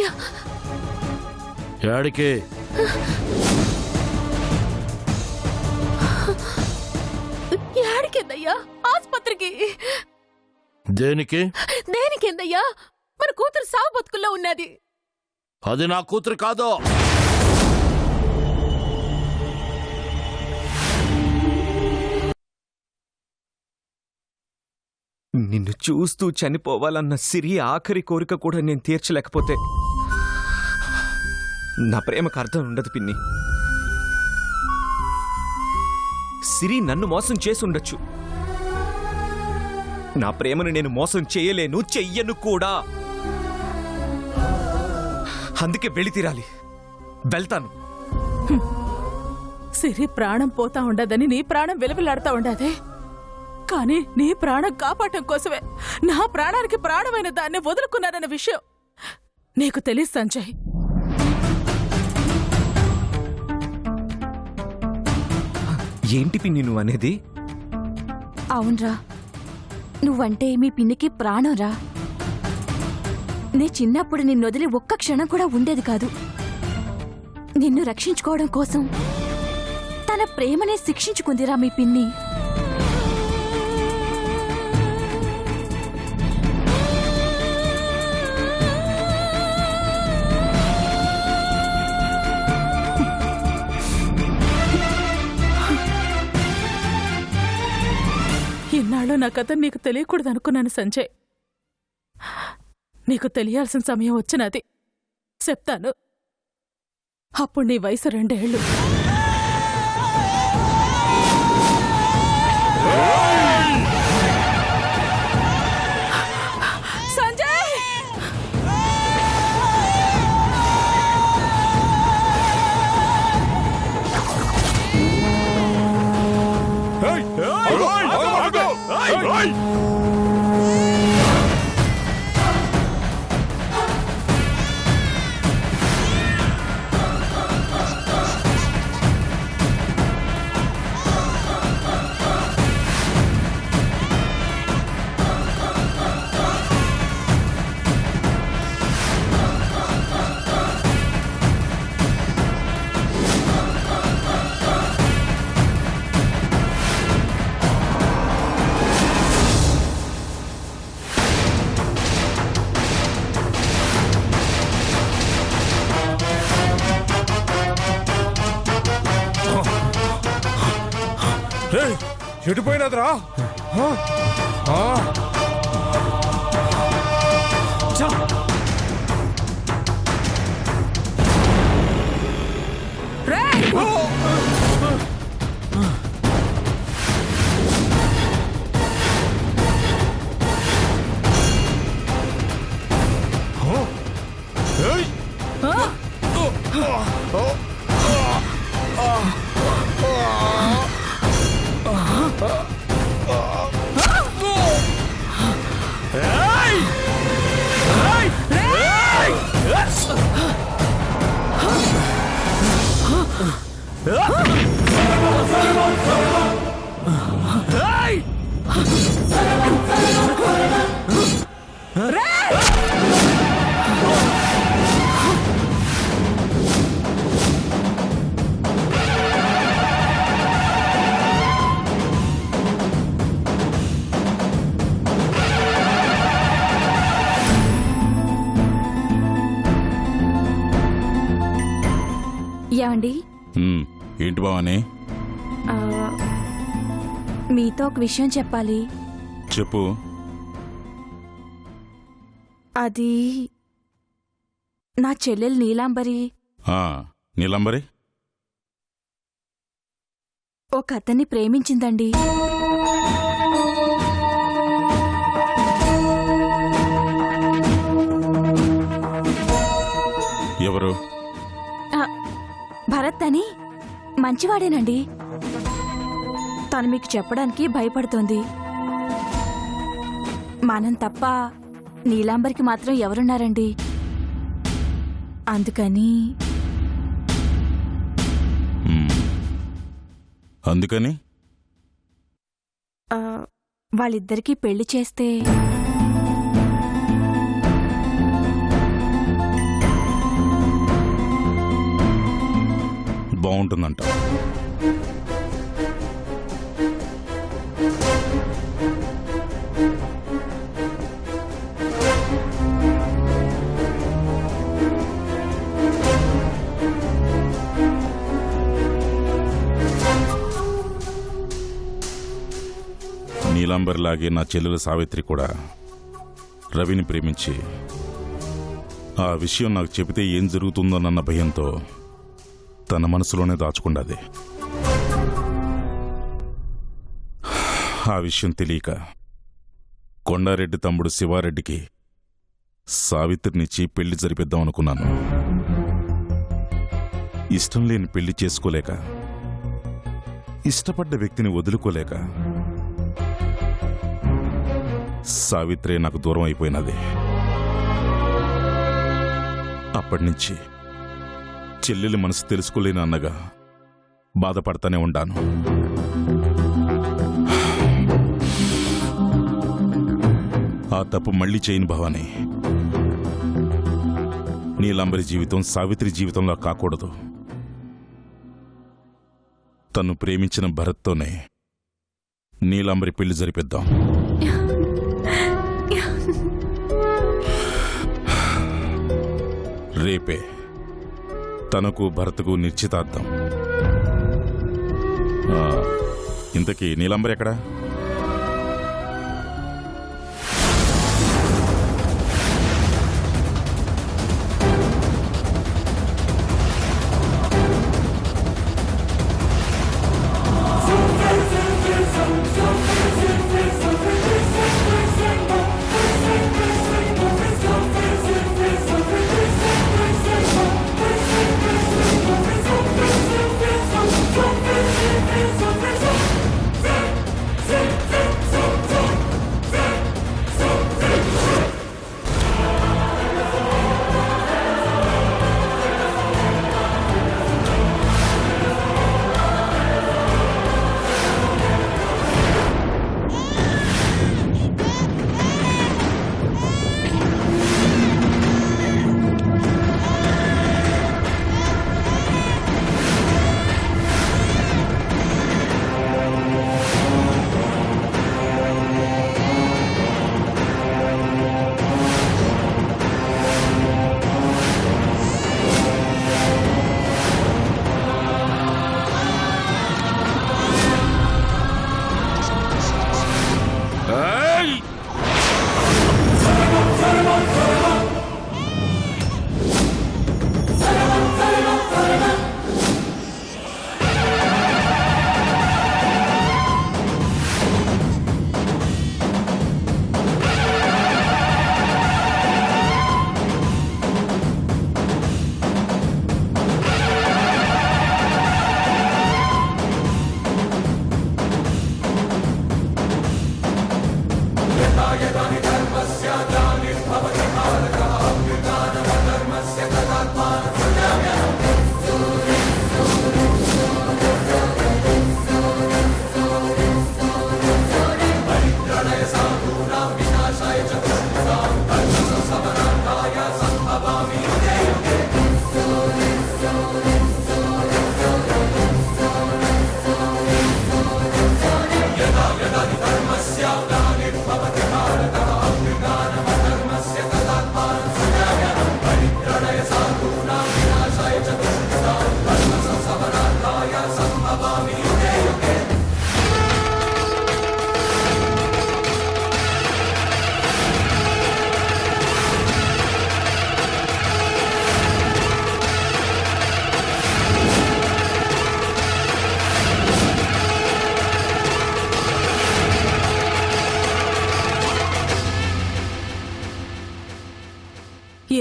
అన్నయ్య యాడికి? యాడికేందయ్యా? ఆస్పత్రికి. దేనికి? దేనికేందయ్యా? మన కూతురు సావు బతుకుల్లో ఉన్నది. అది నా కూతురు కాదు. నిన్ను చూస్తూ చనిపోవాలన్న సిరి ఆఖరి కోరిక కూడా నేను తీర్చలేకపోతే నా ప్రేమకు అర్థం ఉండదు పిన్ని. సిరి నన్ను మోసం చేసి ఉండొచ్చు. నా ప్రేమను నేను మోసం చేయలేను, చెయ్యను కూడా. అందుకే వెళ్ళి తీరాలి. వెళ్తాను. సిరి ప్రాణం పోతా ఉండదని నీ ప్రాణం వెలువలాడుతా ఉండదే, కానీ నీ ప్రాణం కాపాడటం కోసమే నా ప్రాణానికి ప్రాణమైన దాన్ని వదులుకున్నానన్న విషయం నీకు తెలుసు సంజయ్. ఏంటి పిన్ని నువ్వు అనేది? అవునరా, నువ్వంటే మీ పిన్నికి ప్రాణంరా. నీ చిన్నప్పుడు నిన్నొదిలి ఒక్క క్షణం కూడా ఉండేది కాదు. నిన్ను రక్షించుకోవడం కోసం తన ప్రేమనే శిక్షించుకుందిరా మీ పిన్ని. ఇన్నాళ్ళు నా కథ నీకు తెలియకూడదు అనుకున్నాను సంజయ్. నీకు తెలియాల్సిన సమయం వచ్చినది. చెప్తాను. అప్పుడు నీ వయసు 2 ఏళ్ళు. సంజయ్! చెడిపోయినదిరా. ఏమండి? ఏంటి బావని? మీతో ఒక విషయం చెప్పాలి. చెప్పు. అది నా చెల్లెలు నీలాంబరి. నీలాంబరి ఒక అతన్ని ప్రేమించిందండి. ఎవరు? భరత్ అని. మంచివాడేనండి. తను మీకు చెప్పడానికి భయపడుతోంది. మనం తప్ప నీలాంబరికి మాత్రం ఎవరున్నారండి? అందుకని వాళ్ళిద్దరికీ పెళ్లి చేస్తే బాగుంటుందంట. నీలాంబరిలాగే నా చెల్లెలు సావిత్రి కూడా రవిని ప్రేమించి ఆ విషయం నాకు చెబితే ఏం జరుగుతుందోనన్న భయంతో తన మనసులోనే దాచుకున్నది. ఆ విషయం తెలియక కొండారెడ్డి తమ్ముడు శివారెడ్డికి సావిత్రినిచ్చి పెళ్లి జరిపిద్దాం అనుకున్నాను. ఇష్టం లేని పెళ్లి చేసుకోలేక, ఇష్టపడ్డ వ్యక్తిని వదులుకోలేక సావిత్రి నాకు దూరం అయిపోయినది. అప్పటినుంచి చెల్లెలి మనసు తెలుసుకోలేని అన్నగా బాధపడతానే ఉండాను. ఆ తప్పు మళ్ళీ చేయని భవాని. నీలాంబరి జీవితం సావిత్రి జీవితంలో కాకూడదు. తను ప్రేమించిన భరత్తోనే నీలాంబరి పెళ్లి జరిపిద్దాం. రేపే తనకు భరత్కు నిశ్చితార్థం. ఇంతకీ నీలాంబరి ఎక్కడా?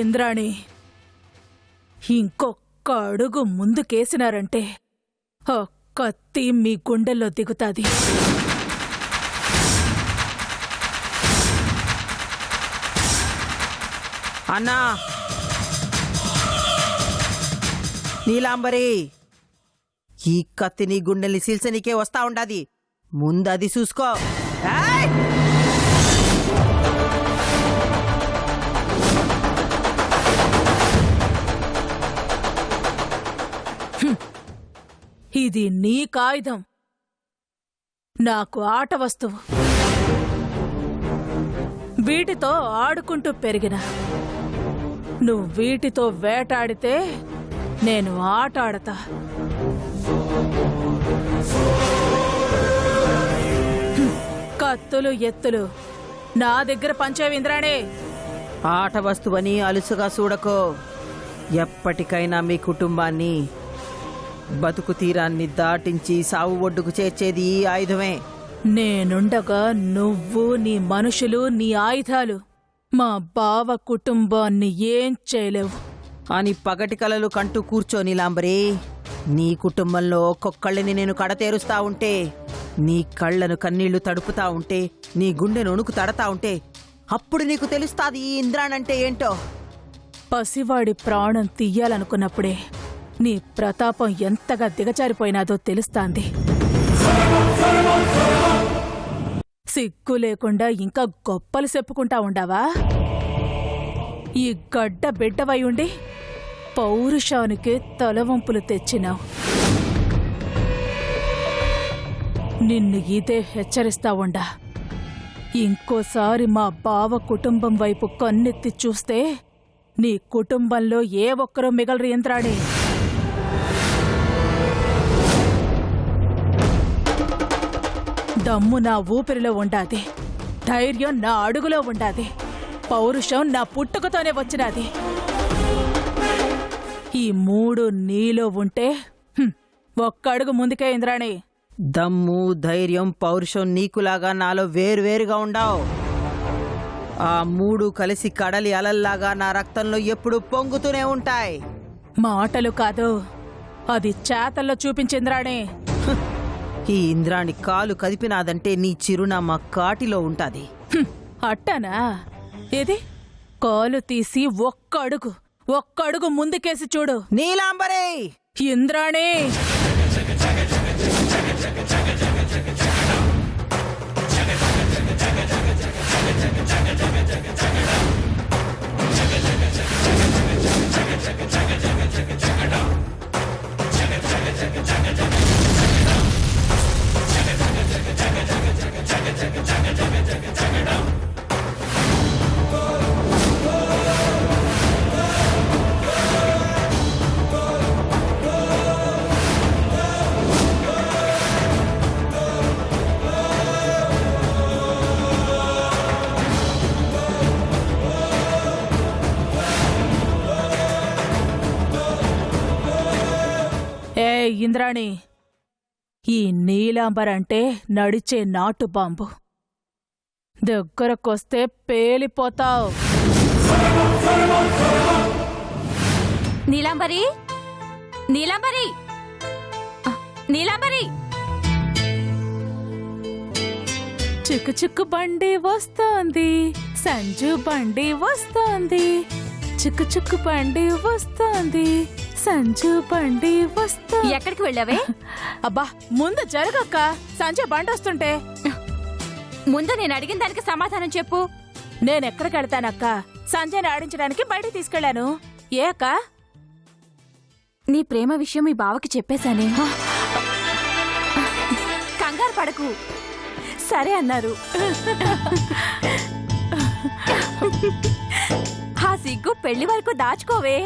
ఇంద్రాణి, ఇంకొక్క అడుగు ముందుకేసినారంటే ఆ కత్తి మీ గుండెల్లో దిగుతాది. అన్నా నీలాంబరి, ఈ కత్తి నీ గుండెల్ని సీల్చనీకే వస్తా ఉండాది. ముందు అది చూసుకో. ఏయ్! ఇది నీ కాయుధం, నాకు ఆట వస్తువు. వీటితో ఆడుకుంటూ పెరిగిన నువ్వు వీటితో వేటాడితే నేను ఆట ఆడతా. కత్తులు ఎత్తులు నా దగ్గర పంచేవి ఇంద్రాణి. ఆట వస్తువని అలుసుగా చూడకో. ఎప్పటికైనా మీ కుటుంబాన్ని బతుకు తీరాన్ని దాటించి సావు ఒడ్డుకు చేర్చేది ఈ ఆయుధమే. నేనుండగా నువ్వు, నీ మనుషులు, నీ ఆయుధాలు మా బావ కుటుంబాన్ని ఏం చేయలేవు అని పగటి కలలు కంటూ కూర్చో నీలాంబరి. నీ కుటుంబంలో ఒక్కొక్కళ్ళని నేను కడతేరుస్తా ఉంటే, నీ కళ్ళను కన్నీళ్లు తడుపుతా ఉంటే, నీ గుండెను వణుకు తడతా ఉంటే అప్పుడు నీకు తెలుస్తాది ఈ ఇంద్రాణంటే ఏంటో. పసివాడి ప్రాణం తీయాలనుకున్నప్పుడే నీ ప్రతాపం ఎంతగా దిగజారిపోయినాదో తెలుస్తాంది. సిగ్గు లేకుండా ఇంకా గొప్పలు చెప్పుకుంటా ఉండావా? ఈ గడ్డ బిడ్డవై ఉండి పౌరుషానికి తలవంపులు తెచ్చినావు. నిన్ను ఇదే హెచ్చరిస్తా ఉండా. ఇంకోసారి మా బావ కుటుంబం వైపు కన్నెత్తి చూస్తే నీ కుటుంబంలో ఏ ఒక్కరూ మిగలరు ఇంద్రాణి. దమ్ము నా ఊపిరిలో ఉండాది, ధైర్యం నా అడుగులో ఉండాది, పౌరుషం నా పుట్టుకతోనే వచ్చినది. ఈ మూడు నీలో ఉంటే ఒక్క అడుగు ముందుకే ఇంద్రాణి. దమ్ము, ధైర్యం, పౌరుషం నీకులాగా నాలో వేరువేరుగా ఉండావు. ఆ మూడు కలిసి కడలి అలల్లాగా నా రక్తంలో ఎప్పుడు పొంగుతూనే ఉంటాయి. మాటలు కాదు, అది చేతల్లో చూపించింద్రాణి. ఈ ఇంద్రాణి కాలు కదిపినాదంటే నీ చిరునామా కాటిలో ఉంటాది. అట్టనా? ఏది కాలు తీసి ఒక్క అడుగు ముందుకేసి చూడు. నీలాంబరే! ఇంద్రాణి! ఇంద్రాణి, ఈ నీలాంబరంటే నడిచే నాటు బాంబు. దగ్గరకొస్తే పేలిపోతావు. నీలాంబరి, నీలాంబరి, నీలాంబరి! చిక్కు చిక్కు బండి వస్తోంది, సంజు బండి వస్తోంది, చిక్కు చిక్కు బండి వస్తోంది, సంజు బండి వస్తా. ఎక్కడికి వెళ్ళావే? అబ్బా ముందు జరగక్క, సంజు బండి వస్తుంటే. ముందు నేను అడిగిన దానికి సమాధానం చెప్పు. నేనెక్కడికి వెళ్తానక్క? సంజయ్ని ఆడించడానికి బయటికి తీసుకెళ్లాను. ఏ అక్క? నీ ప్రేమ విషయం మీ బావకి చెప్పేశానే. కంగారు పడకు. సరే అన్నారు. ఆ సిగ్గు పెళ్లి వరకు దాచుకోవే.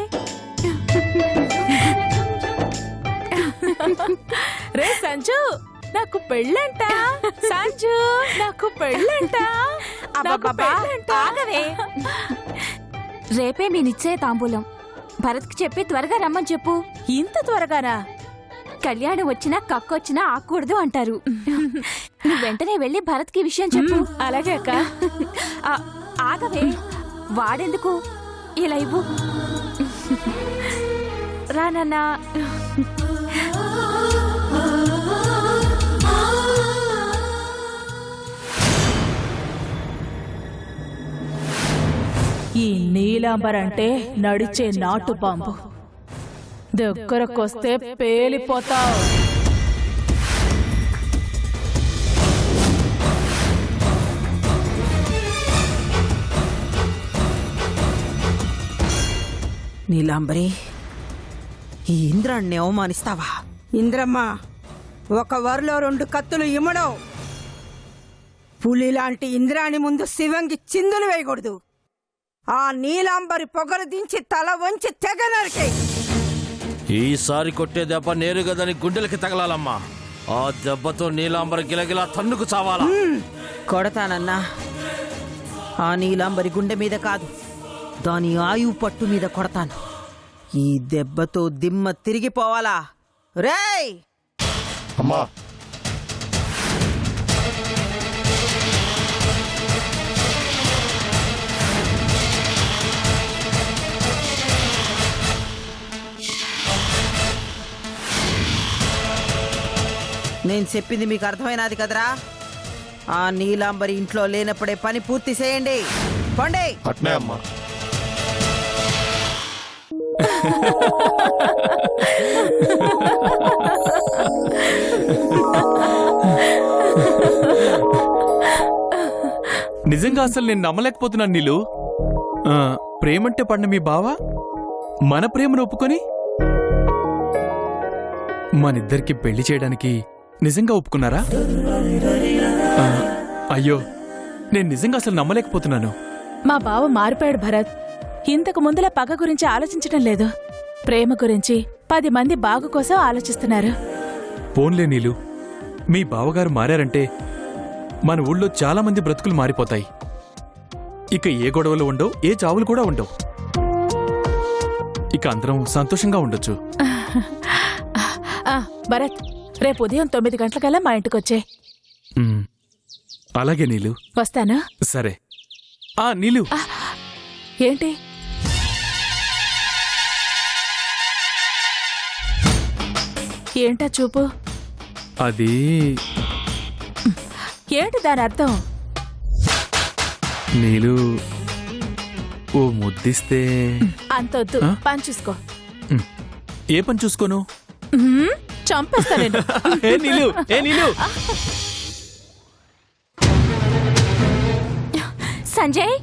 రే సంజు, నాకు పెళ్ళంట. సంజు, నాకు పెళ్ళంట. ఆగవే. రేపే మీ నిశ్చయ తాంబూలం. భరత్కి చెప్పి త్వరగా రమ్మని చెప్పు. ఇంత త్వరగానా? కళ్యాణం వచ్చినా కక్కొచ్చినా ఆకూడదు అంటారు. నువ్వు వెంటనే వెళ్ళి భరత్కి విషయం చెప్పు. అలాగే అక్క. ఆగవే. వాడెందుకు? ఇలా ఇవ్వు. రానన్నా. ఈ నీలాంబరంటే నడిచే నాటు బాంబు. దగ్గరకొస్తే పేలిపోతావు. నీలాంబరి, ఈ ఇంద్రాన్ని అవమానిస్తావా? ఇంద్రమ్మ, ఒక వరలో 2 కత్తులు ఇమ్మడం. పులి లాంటి ఇంద్రాణి ముందు శివంగి చిందులు వేయకూడదు. ఆ నీలాంబరి పొగలు దించి తల వంచి తెగ నరికే. ఈసారి కొట్టే దెబ్బ నేరుగా దాని గుండెలకి తగలాలమ్మా. ఆ దెబ్బతో నీలాంబర గిలగిలా తన్నుకు చావాలా. కొడతానన్నా. ఆ నీలాంబరి గుండె మీద కాదు, దాని ఆయువు పట్టు మీద కొడతాను. ఈ దెబ్బతో దిమ్మ తిరిగిపోవాలా. రేయ్, అమ్మా నేను చెప్పింది మీకు అర్థమైనది కదరా. ఆ నీలాంబరి ఇంట్లో లేనప్పుడే పని పూర్తి చేయండి. కొండే అట్నే అమ్మా. నిజంగా అసలు నేను నమ్మలేకపోతున్నాను నీలు. ప్రేమంటే పడిన మీ బావ మన ప్రేమను ఒప్పుకొని మనిద్దరికి పెళ్లి చేయడానికి నిజంగా ఒప్పుకున్నారా? అయ్యో, నేను నిజంగా అసలు నమ్మలేకపోతున్నాను. మా బావ మారిపోయాడు భరత్. ఇంతకు ముందులా పగ గురించి ఆలోచించడం లేదు. ప్రేమ గురించి 10 మంది బాగు కోసం ఆలోచిస్తున్నారు. పోన్లే నీలు, మీ బావగారు మారారంటే మన ఊళ్ళో చాలా మంది బ్రతుకులు మారిపోతాయి. ఇక ఏ గొడవలు ఉండవు, ఏ చావులు కూడా ఉండవు. ఇక అందరం సంతోషంగా ఉండొచ్చు. భరత్, రేపు ఉదయం 9 గంటలకల్లా మా ఇంటికొచ్చే. అలాగే నీలు. వస్తాను. సరే. నీలు, ఏంటి? ఏంటా చూపు? అది ఏంటి దాని అర్థం? నీలు ఓ ముద్దిస్తే. అంతొద్దు, పని చూసుకో. ఏ పని చూసుకోను? చంపేస్తా నేను. ఏ నీలు, ఏ నీలు. సంజయ్,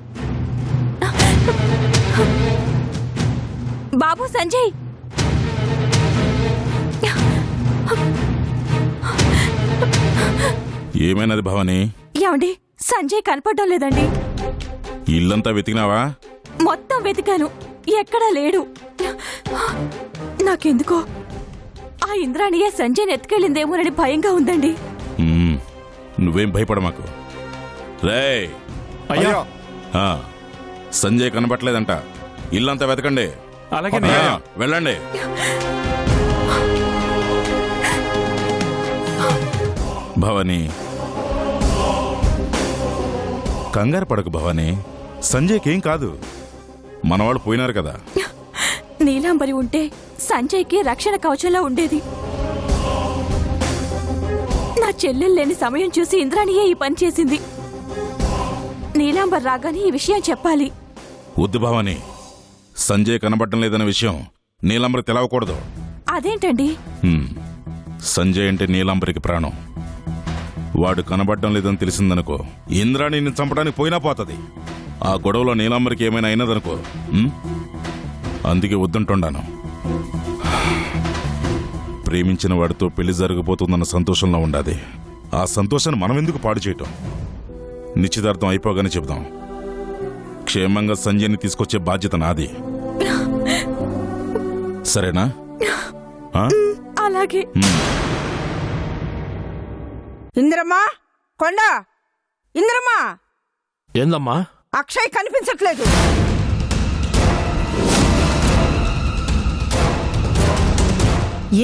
బాబు సంజయ్. ఏమైనది భవాని? ఏమండి, సంజయ్ కనపడడం లేదండి. ఇల్లంతా వెతికినావా? మొత్తం వెతికాను, ఎక్కడా లేడు. నాకెందుకో ఆ ఇంద్రాణియే సంజయ్ ఎత్తుకెళ్ళిందేమోనని భయంగా ఉందండి. నువ్వేం భయపడమాకు. రేయ్, అయ్యా, సంజయ్ కనబట్లేదంట. ఇల్లంతా వెతకండి. అలాగే వెళ్ళండి. భవాని, కంగారు పడకు భవాని. సంజయ్కేం కాదు, మనవాళ్ళు పోయినారు కదా. నీలాంబరి ఉంటే సంజయ్కి రక్షణ కవచంలో ఉండేది. నా చెల్లెలు లేని సమయం చూసి ఇంద్రాణియే ఈ పని చేసింది. నీలాంబర్ రాగానే ఈ విషయం చెప్పాలి. వద్దు భవాని, సంజయ్ కనబడటం లేదన్న విషయం నీలాంబరి తెలవకూడదు. అదేంటండి? సంజయ్ అంటే నీలాంబరికి ప్రాణం. వాడు కనబడటం లేదని తెలిసిందనుకో, ఇంద్రాణిని చంపడానికి పోయినా పోతుంది. ఆ గొడవలో నీలాంబరికి ఏమైనా అయినదనుకో. అందుకే వద్దుంటున్నాను. ప్రేమించిన వాడితో పెళ్లి జరగబోతుందన్న సంతోషంలో ఉండాలి. ఆ సంతోషాన్ని మనం ఎందుకు పాడు చేయటం? నిశ్చితార్థం అయిపోగానే చెబుదాం. క్షేమంగా సంజయ్ని తీసుకొచ్చే బాధ్యత నాది. సరేనా? అలాగే. ఇంద్రమ్మా, కొండ, ఇంద్రమ్మా. ఏందమ్మా? అక్షయ్ కనిపించట్లేదు.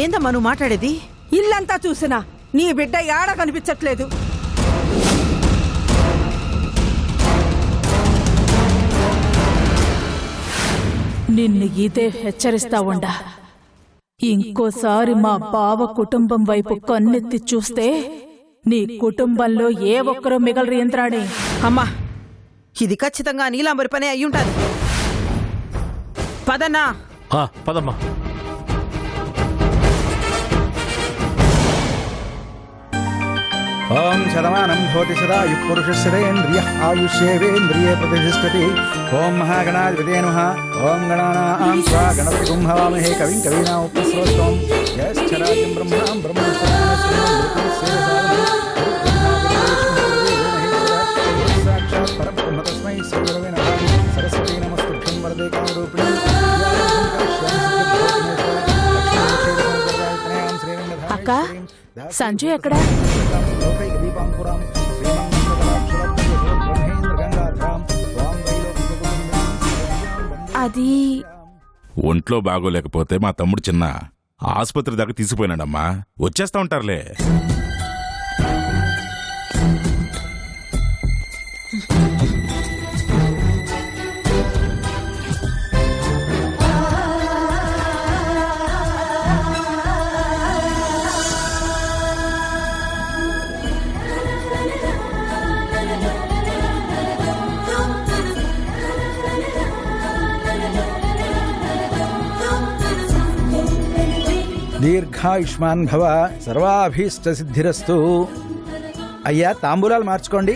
ఏందమ్మా నువ్వు మాట్లాడేది? ఇల్లంతా చూసినా నీ బిడ్డ యాడ కనిపించట్లేదు. నిన్ను ఇదే హెచ్చరిస్తా ఉండా. ఇంకోసారి మా బావ కుటుంబం వైపు కన్నెత్తి చూస్తే నీ కుటుంబంలో ఏ ఒక్కరూ మిగలరు ఇంద్రాణి. అమ్మా, ఇది ఖచ్చితంగా నీలాంబరి పనే అయ్యుంటాది. పదన్నా. పదమ్మా. ఓం శతమానం భవతి సదాయు పురుషస్యేంద్రియ ఆయుష్యేవేంద్రియే ప్రతిష్టతి. ఓం మహాగణాధిపతే నమః. ఓం గణానాం త్వా గణపతి గుంహవామహే కవిం కవీనాముపస్రోతం. జ్యేష్ఠరాజం బ్రహ్మణాం సాక్షాత్ పరబ్రహ్మ తస్మై శ్రీగురవే నమః. సరస్వతీ నమస్తుభ్యం వరదే కామరూపిణి. అక్క, సంజు ఎక్కడా? అది ఒంట్లో బాగోలేకపోతే మా తమ్ముడు చిన్న ఆసుపత్రి దాకా తీసుకుపోయినాడమ్మా. వచ్చేస్తా ఉంటారులే. దీర్ఘాయుష్మాన్ భవ, సర్వాభీష్ట సిద్ధిరస్తు. అయ్యా తాంబూలాలు మార్చుకోండి.